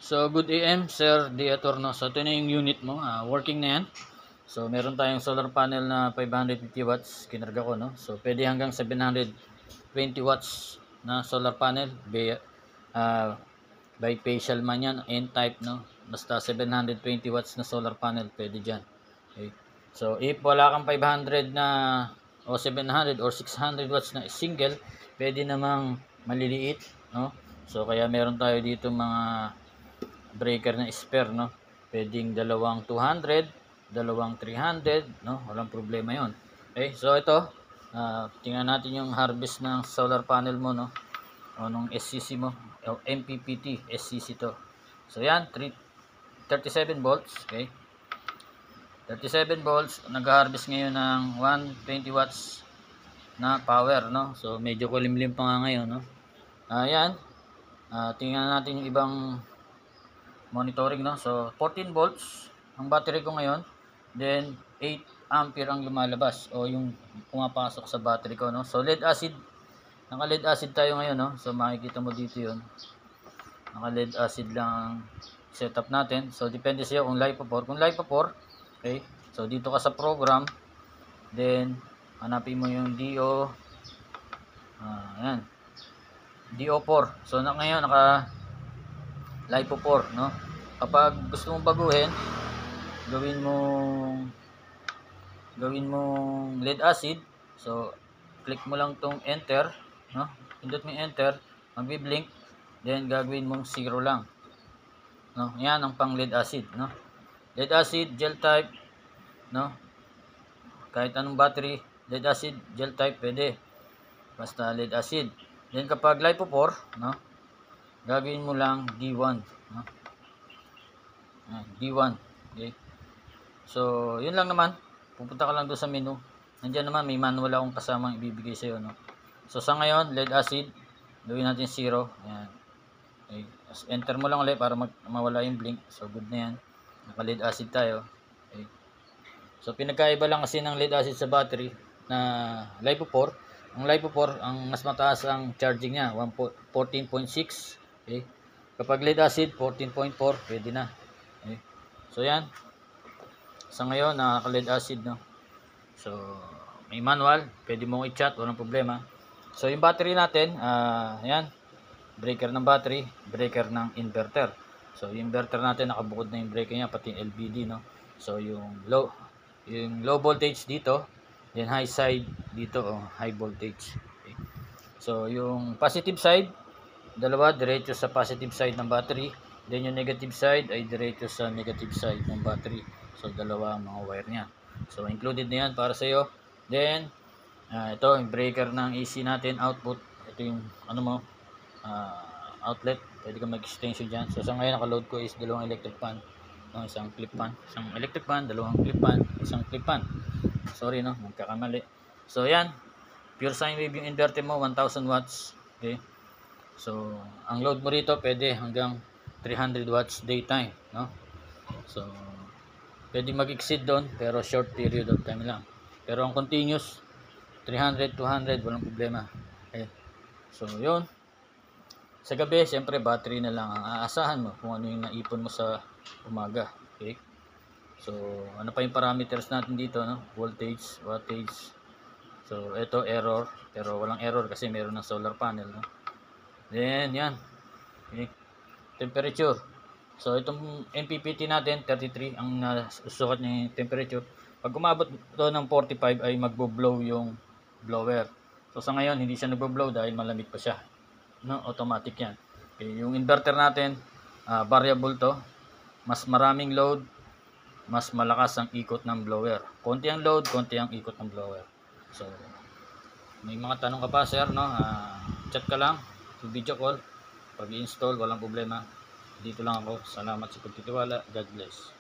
So, good AM, Sir Diatorno. So, ito na yung unit mo. Working na yan. So, meron tayong solar panel na 550 watts. Kinarga ko, no? So, pwede hanggang 720 watts na solar panel. Bifacial man yan, N-type, no? Basta 720 watts na solar panel, pwede dyan. Okay. So, if wala kang 500 na o 700 or 600 watts na single, pwede namang maliliit, no? So, kaya meron tayo dito mga breaker na spare, no? Pwedeng dalawang 200, dalawang 300, no? Walang problema yon. Okay, so ito, tingnan natin yung harvest ng solar panel mo, no? O nung SCC mo, o MPPT SCC to. So yan, 37 volts, okay? 37 volts, nag-harvest ngayon ng 120 watts na power, no? So medyo kulimlim pa nga ngayon, no? Ayan. Tingnan natin yung ibang monitoring, no? So 14 volts ang battery ko ngayon, then 8 ampere ang lumalabas o yung pumapasok sa battery ko, no? So lead acid, naka lead acid tayo ngayon, no? So makikita mo dito yun, naka lead acid lang ang setup natin. So depende sa'yo kung LiPo4. Kung LiPo4, okay, so dito ka sa program, then hanapin mo yung DO, ayan, DO4. So ngayon naka LiPo4, no? Kapag gusto mong baguhin, gawin mong lead acid. So click mo lang tong enter, no? Pindot mo yung enter, magbi-blink, then gagawin mong 0 lang, no? Yan ang pang lead acid, no? Lead acid gel type, no? Kahit anong battery, lead acid gel type pwede, basta lead acid. Then kapag LiPo4, no, gagawin mo lang D1, no? D1, okay. So yun lang naman, pupunta ka lang doon sa menu. Nandiyan naman may manual akong kasamang ibibigay sa iyo, no? So sa ngayon, lead acid, gawin natin 0. Ayan. Okay. Enter mo lang ulit para mawala yung blink. So good na yan. Naka lead acid tayo. Okay. So pinagkaiba lang kasi ng lead acid sa battery na LiPo4. Ang LiPo4, ang mas mataas ang charging niya, 14.6. Okay. Kapag lead acid, 14.4, pwede na. Okay. So yan. Sa ngayon, naka lead acid, no? So may manual, pwede mong i-chat, walang problema. So yung battery natin, ayan, breaker ng battery, breaker ng inverter. So yung inverter natin, nakabukod na yung breaker niya, pati yung LVD, no? So yung low voltage dito, then high side dito, high voltage. Okay. So yung positive side, dalawa, diretso sa positive side ng battery. Then yung negative side ay diretso sa negative side ng battery. So dalawa ang mga wire niya. So included na yan para sa iyo. Then ito yung breaker ng AC natin, output. Ito yung ano mo, outlet. Pwede ka mag-extension dyan. So sa ngayon naka-load ko is dalawang electric fan, no? Isang clip fan, isang electric fan, dalawang clip fan, isang clip fan. Sorry, no, magkakamali. So yan, pure sine wave yung inverter mo, 1000 watts. Okay. So ang load mo rito pwede hanggang 300 watts daytime, no? So pwede mag-exceed doon, pero short period of time lang. Pero ang continuous 300, 200, walang problema. Okay. So yun, sa gabi siyempre battery na lang ang aasahan mo kung ano yung naipon mo sa umaga. Okay. So ano pa yung parameters natin dito, no? Voltage, wattage. So ito error, pero walang error kasi meron ng solar panel, no? Then yan, okay. Temperature. So itong MPPT natin 33 ang nasusukat niya yung temperature. Pag umabot ito ng 45 ay magbo-blow yung blower. So sa ngayon hindi siya nagbo-blow dahil malamig pa siya, no? Automatic yan. Okay, yung inverter natin, variable to. Mas maraming load, mas malakas ang ikot ng blower. Konti ang load, konti ang ikot ng blower. So may mga tanong ka pa, sir, no? Chat ka lang, video call. Pag i-install, walang problema. Dito lang ako. Salamat sa pagtitiwala. God bless.